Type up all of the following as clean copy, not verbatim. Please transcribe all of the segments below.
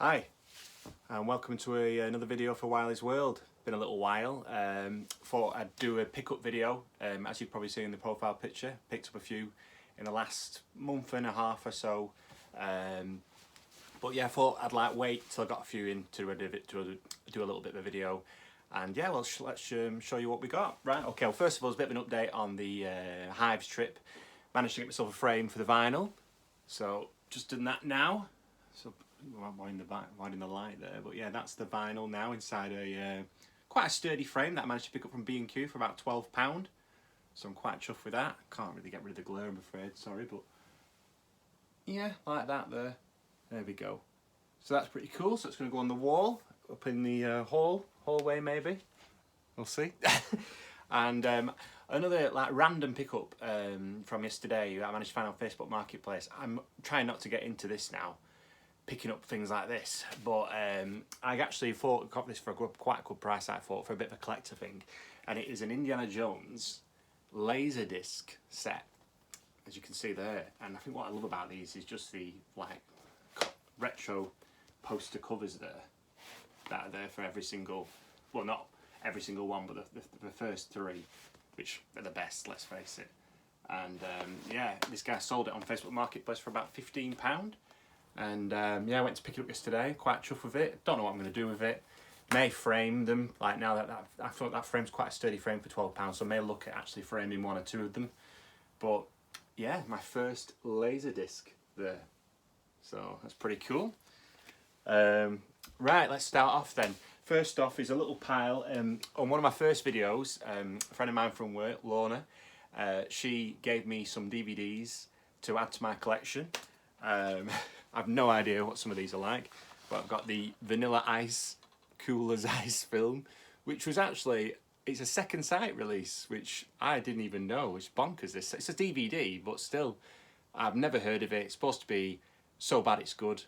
Hi, and welcome to another video for Wiley's World. Been a little while. Thought I'd do a pickup video. As you've probably seen in the profile picture, picked up a few in the last month and a half or so. But yeah, I thought I'd wait till I got a few in to do a little bit of a video. And yeah, well, let's show you what we got. Right, okay, well, first of all, it's a bit of an update on the Hives trip. Managed to get myself a frame for the vinyl. So, just doing that now. So, winding the light there, but yeah, that's the vinyl now inside a quite a sturdy frame that I managed to pick up from B&Q for about £12. So I'm quite chuffed with that. Can't really get rid of the glare, I'm afraid, sorry, but yeah, like that there. There we go. So that's pretty cool. So it's going to go on the wall, up in the hallway maybe. We'll see. And another random pickup from yesterday that I managed to find on Facebook Marketplace. I'm trying not to get into this now, picking up things like this, but I actually got this for quite a good price. I thought, for a bit of a collector thing, and it is an Indiana Jones Laserdisc set, as you can see there. And I think what I love about these is just the retro poster covers there that are there for every single, well, not every single one, but the first three, which are the best, let's face it. And yeah, this guy sold it on Facebook Marketplace for about £15. And yeah, I went to pick it up yesterday, quite chuffed with it. Don't know what I'm going to do with it. May frame them, like now that I thought that frame's quite a sturdy frame for £12, so I may look at actually framing one or two of them. But yeah, my first Laserdisc there. So that's pretty cool. Right, let's start off then. First off is a little pile. On one of my first videos, a friend of mine from work, Lorna, she gave me some DVDs to add to my collection. I've no idea what some of these are like, but I've got the Vanilla Ice Cool as Ice film, which was actually, it's a second sight release, which I didn't even know. It's bonkers. It's a DVD, but still, I've never heard of it. It's supposed to be so bad it's good,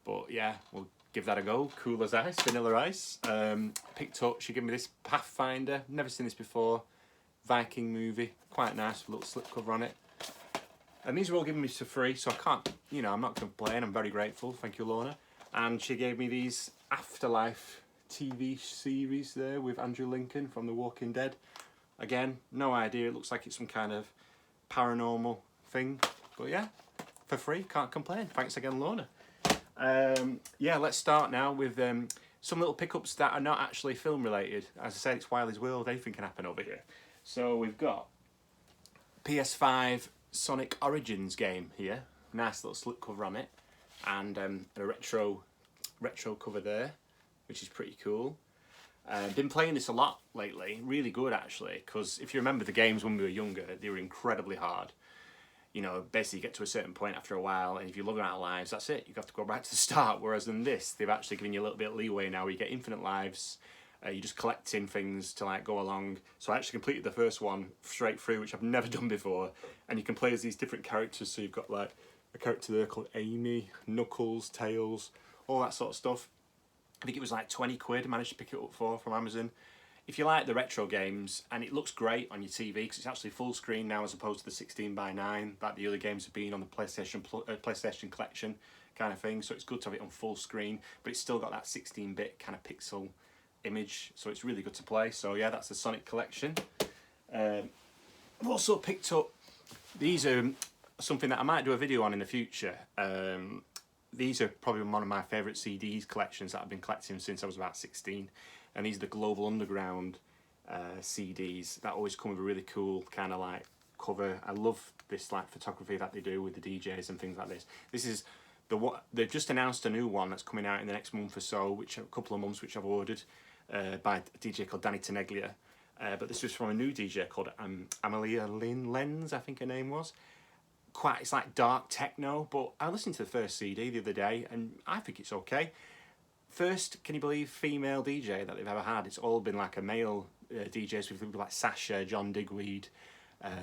but yeah, we'll give that a go. Cool as Ice, Vanilla Ice. Picked up, she gave me this Pathfinder, never seen this before, Viking movie, quite nice, a little slipcover on it. And these were all given me for free, so I can't, you know, I'm not complaining, I'm very grateful, thank you, Lorna. And she gave me these Afterlife TV series there with Andrew Lincoln from The Walking Dead. Again, no idea, it looks like it's some kind of paranormal thing, but yeah, for free, can't complain. Thanks again, Lorna. Yeah, let's start now with some little pickups that are not actually film related. As I said, it's Wiley's World, anything can happen over here. So we've got PS5 Sonic Origins game here, nice little slipcover on it, and a retro cover there, which is pretty cool. Been playing this a lot lately, really good actually, because if you remember the games when we were younger, they were incredibly hard. You know, basically you get to a certain point after a while, and if you're looking out of lives, that's it, you have to go back to the start. Whereas in this, they've actually given you a little bit of leeway now, where you get infinite lives. You're just collecting things to go along. So I actually completed the first one straight through, which I've never done before. And you can play as these different characters. So you've got a character there called Amy, Knuckles, Tails, all that sort of stuff. I think it was £20 I managed to pick it up from Amazon. If you like the retro games, and it looks great on your TV, because it's actually full screen now as opposed to the 16:9 that the other games have been on the PlayStation Collection kind of thing. So it's good to have it on full screen, but it's still got that 16-bit kind of pixel image, so it's really good to play. So yeah, that's the Sonic collection. I've also picked up, these are something that I might do a video on in the future. These are probably one of my favourite CDs collections that I've been collecting since I was about 16, and these are the Global Underground CDs that always come with a really cool kind of cover. I love this photography that they do with the DJs and things like this. This is they've just announced a new one that's coming out in the next month or so, which a couple of months, which I've ordered by a DJ called Danny Teneglia. But this was from a new DJ called Amelia Lynn Lenz, I think her name was. It's like dark techno, but I listened to the first CD the other day, and I think it's okay. First, can you believe, female DJ that they've ever had? It's all been a male DJs with people like Sasha, John Digweed,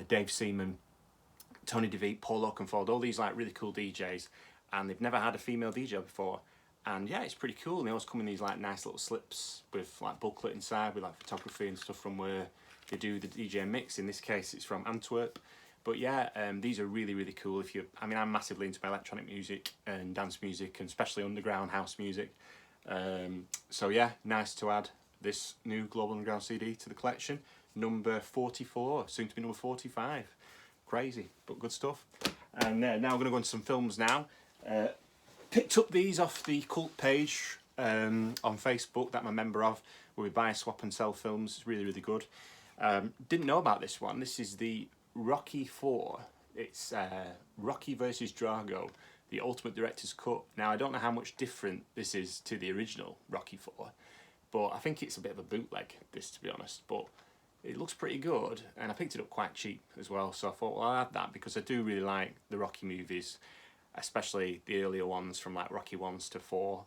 Dave Seaman, Tony DeVito, Paul Oakenfold, all these really cool DJs, and they've never had a female DJ before. And yeah, it's pretty cool. And they always come in these nice little slips with booklet inside with photography and stuff from where they do the DJ mix. In this case, it's from Antwerp. But yeah, these are really, really cool. I'm massively into my electronic music and dance music, and especially underground house music. So yeah, nice to add this new Global Underground CD to the collection. Number 44, soon to be number 45. Crazy, but good stuff. And now we're going to go into some films now. Picked up these off the cult page on Facebook that I'm a member of, where we buy, swap and sell films. It's really, really good. Didn't know about this one. This is the Rocky 4. It's Rocky versus Drago, the Ultimate Director's Cut. Now, I don't know how much different this is to the original Rocky 4, but I think it's a bit of a bootleg, this, to be honest. But it looks pretty good, and I picked it up quite cheap as well, so I thought, well, I'll add that because I do really like the Rocky movies, especially the earlier ones from like Rocky 1s to 4.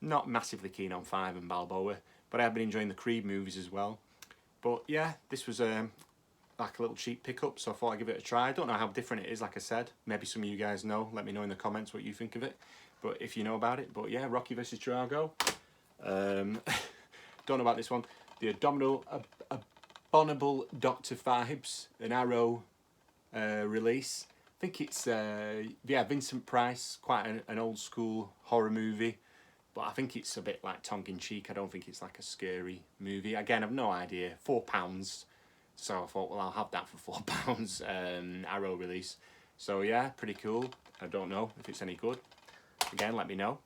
Not massively keen on 5 and Balboa, but I have been enjoying the Creed movies as well. But yeah, this was like a little cheap pickup, so I thought I'd give it a try. I don't know how different it is, like I said. Maybe some of you guys know. Let me know in the comments what you think of it, but if you know about it. But yeah, Rocky vs Drago. Don't know about this one. The Abominable Dr. Phibes, an Arrow release. I think it's Vincent Price, quite an old school horror movie, but I think it's a bit like tongue-in-cheek. I don't think it's like a scary movie. Again, I've no idea. £4, so I thought, well, I'll have that for £4. Arrow release, so yeah, pretty cool. I don't know if it's any good. Again, let me know.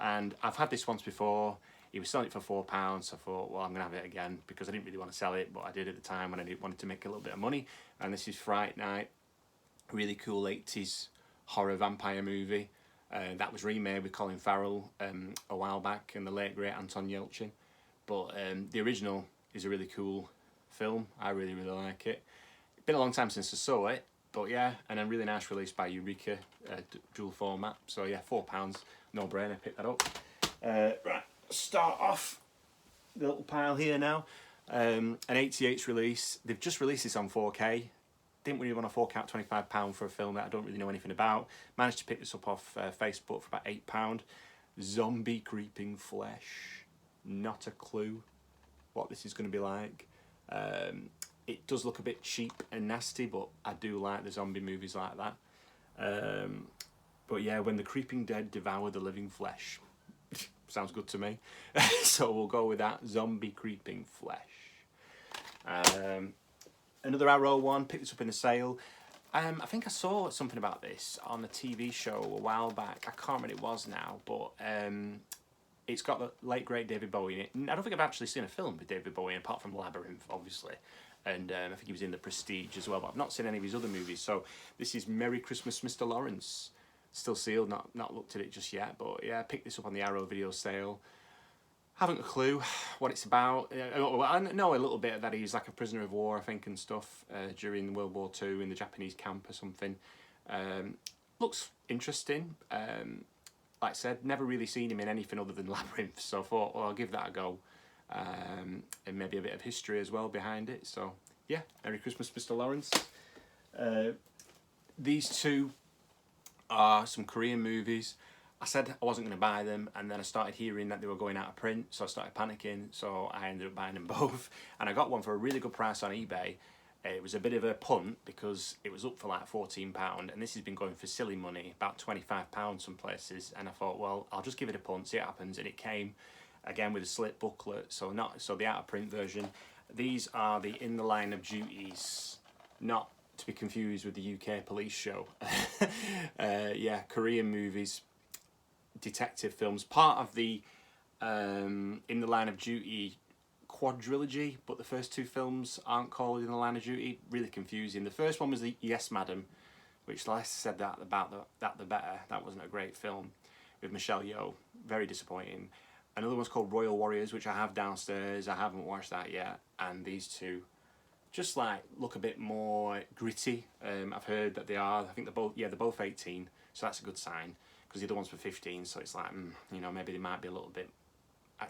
And I've had this once before. He was selling it for £4, so I thought, well, I'm going to have it again, because I didn't really want to sell it, but I did at the time when I wanted to make a little bit of money. And this is Fright Night, really cool 80s horror vampire movie. That was remade with Colin Farrell a while back, and the late great Anton Yelchin. But the original is a really cool film. I really, really like it. It's been a long time since I saw it, but yeah, and a really nice release by Eureka, dual format. So yeah, £4, no brainer, pick that up. Right, start off the little pile here now. An 88's release. They've just released this on 4K. Didn't really want to fork out £25 for a film that I don't really know anything about. Managed to pick this up off Facebook for about £8. Zombie Creeping Flesh. Not a clue what this is going to be like. It does look a bit cheap and nasty, but I do like the zombie movies like that. But yeah, when the creeping dead devour the living flesh. Sounds good to me. So we'll go with that. Zombie Creeping Flesh. Another Arrow one, picked this up in a sale. I think I saw something about this on a TV show a while back. I can't remember what it was now, but it's got the late great David Bowie in it. I don't think I've actually seen a film with David Bowie, apart from Labyrinth, obviously. And I think he was in The Prestige as well, but I've not seen any of his other movies. So this is Merry Christmas, Mr. Lawrence. Still sealed, not looked at it just yet, but yeah, I picked this up on the Arrow video sale. Haven't a clue what it's about. I know a little bit that he's like a prisoner of war, I think, and stuff during World War II in the Japanese camp or something. Looks interesting. Like I said, never really seen him in anything other than Labyrinth, so I thought, well, I'll give that a go. And maybe a bit of history as well behind it. So yeah, Merry Christmas, Mr. Lawrence. These two are some Korean movies. I said I wasn't going to buy them, and then I started hearing that they were going out of print, so I started panicking, so I ended up buying them both. And I got one for a really good price on eBay. It was a bit of a punt because it was up for like £14, and this has been going for silly money, about £25 some places. And I thought, well, I'll just give it a punt, see what happens. And it came again with a slip booklet, so the out of print version. These are the In the Line of Duties, not to be confused with the UK police show. Yeah, Korean movies, detective films, part of the In the Line of Duty quadrilogy, but the first two films aren't called In the Line of Duty. Really confusing. The first one was the Yes Madam, which less said that about the better. That wasn't a great film with Michelle Yeoh. Very disappointing. Another one's called Royal Warriors, which I have downstairs. I haven't watched that yet. And these two just like look a bit more gritty. I've heard that they are. I think they're both 18, so that's a good sign. Because the other ones were 15, so it's like, maybe they might be a little bit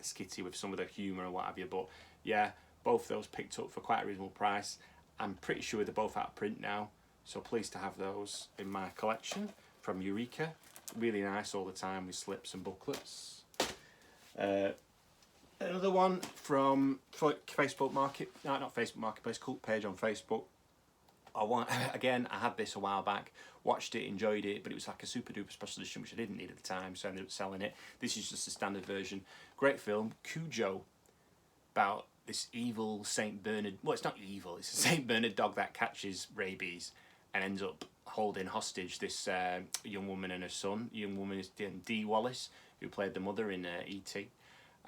skitty with some of the humour or what have you. But yeah, both those picked up for quite a reasonable price. I'm pretty sure they're both out of print now, so pleased to have those in my collection from Eureka. Really nice all the time with slips and booklets. Another one from Facebook Marketplace, cult page on Facebook. again, I had this a while back, watched it, enjoyed it, but it was like a super duper special edition, which I didn't need at the time, so I ended up selling it. This is just a standard version. Great film, Cujo, about this evil Saint Bernard. Well, it's not evil. It's a Saint Bernard dog that catches rabies and ends up holding hostage this young woman and her son. The young woman is Dee Wallace, who played the mother in E.T.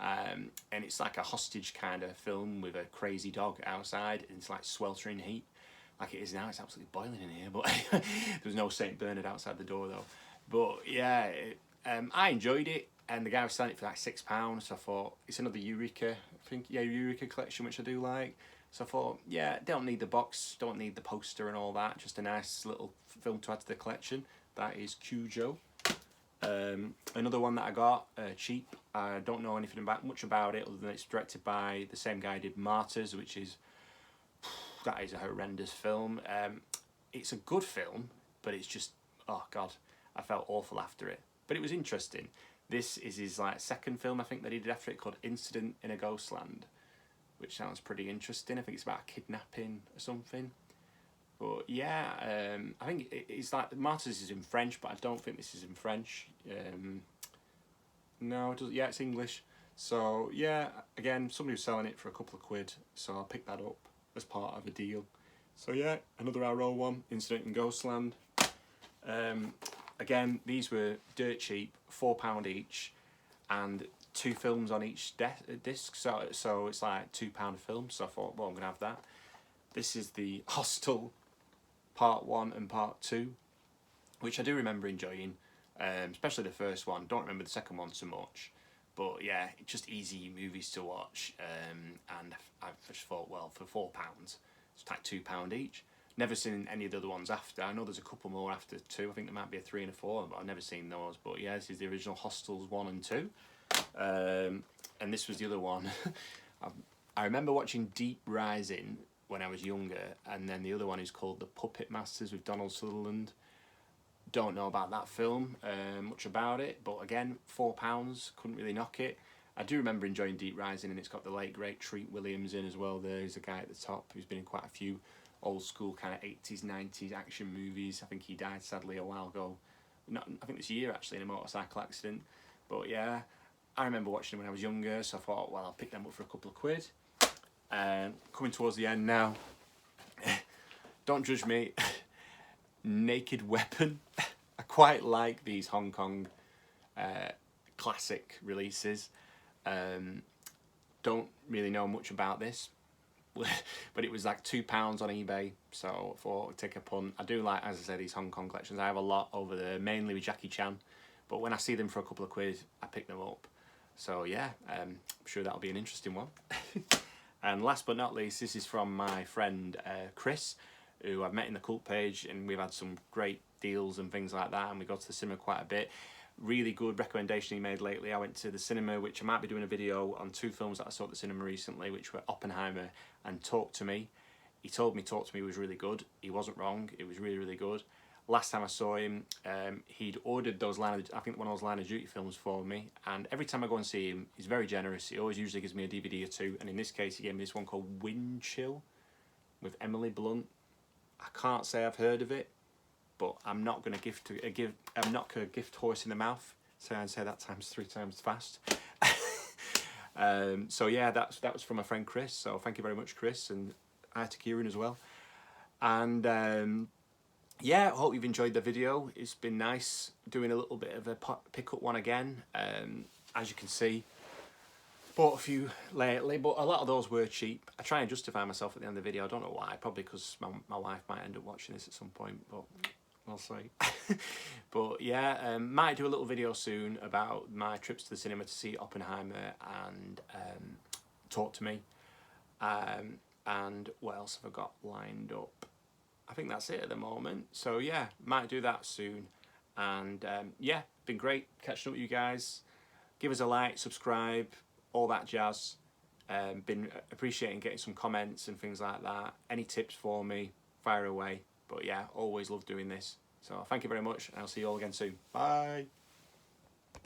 And it's like a hostage kind of film with a crazy dog outside, and it's like sweltering heat, like it is now. It's absolutely boiling in here, but there's no Saint Bernard outside the door though. But yeah, I enjoyed it. And the guy was selling it for like £6, so I thought, it's another Eureka, I think, yeah, Eureka collection, which I do like. So I thought, yeah, don't need the box, don't need the poster and all that, just a nice little film to add to the collection. That is Cujo. Another one that I got, cheap, I don't know anything much about it, other than it's directed by the same guy who did Martyrs, which is, that is a horrendous film. It's a good film, but it's just, oh God, I felt awful after it. But it was interesting. This is his like second film, I think, that he did after it, called Incident in a Ghostland, which sounds pretty interesting. I think it's about a kidnapping or something. But yeah, I think it's like Martyrs is in French, but I don't think this is in French. No, it doesn't. Yeah, it's English. So yeah, again, somebody was selling it for a couple of quid, so I'll pick that up as part of a deal. So yeah, another Arrow one, Incident in Ghostland. Again, these were dirt cheap, £4 each, and 2 films on each disc, so it's like £2 a film, so I thought, well, I'm going to have that. This is the Hostel Part 1 and Part 2, which I do remember enjoying, especially the first one. Don't remember the second one so much, but yeah, just easy movies to watch, and I just thought, well, for £4, it's like £2 each. Never seen any of the other ones after. I know there's a couple more after 2. I think there might be a 3 and a 4, but I've never seen those. But yeah, this is the original Hostels 1 and 2. And this was the other one. I remember watching Deep Rising when I was younger, and then the other one is called The Puppet Masters with Donald Sutherland. Don't know about that film, much about it, but again, £4, couldn't really knock it. I do remember enjoying Deep Rising, and it's got the late great Treat Williams in as well. There's a guy at the top who's been in quite a few old school kind of 80s, 90s action movies. I think he died sadly a while ago. I think this year actually, in a motorcycle accident. But yeah, I remember watching them when I was younger, so I thought, well, I'll pick them up for a couple of quid. And coming towards the end now, don't judge me, Naked Weapon. I quite like these Hong Kong classic releases. Don't really know much about this, but it was like £2 on eBay, so I thought I'd take a punt. I do like, as I said, these Hong Kong collections. I have a lot over there, mainly with Jackie Chan, but when I see them for a couple of quid, I pick them up. So yeah, I'm sure that'll be an interesting one. And last but not least, this is from my friend Chris, who I've met in the Cult page, and we've had some great deals and things like that, and we go to the cinema quite a bit. Really good recommendation he made lately. I went to the cinema, which I might be doing a video on 2 films that I saw at the cinema recently, which were Oppenheimer and Talk to Me. He told me Talk to Me was really good. He wasn't wrong. It was really, really good. Last time I saw him, he'd ordered those one of those Line of Duty films for me, and every time I go and see him, he's very generous. He always usually gives me a DVD or 2, and in this case, he gave me this one called Wind Chill with Emily Blunt. I can't say I've heard of it, but I'm not going to I'm not going to gift horse in the mouth. So I'd say that times 3 times fast. So yeah, that was from my friend Chris. So thank you very much, Chris, and hi to Kieran as well. And yeah, I hope you've enjoyed the video. It's been nice doing a little bit of a pick-up one again. As you can see, bought a few lately, but a lot of those were cheap. I try and justify myself at the end of the video. I don't know why. Probably because my wife might end up watching this at some point, but we'll see. But yeah, might do a little video soon about my trips to the cinema to see Oppenheimer and Talk to Me. And what else have I got lined up? I think that's it at the moment. So yeah, might do that soon. And yeah, been great catching up with you guys. Give us a like, subscribe, all that jazz. Been appreciating getting some comments and things like that. Any tips for me, fire away. But yeah, always love doing this. So thank you very much, and I'll see you all again soon. Bye.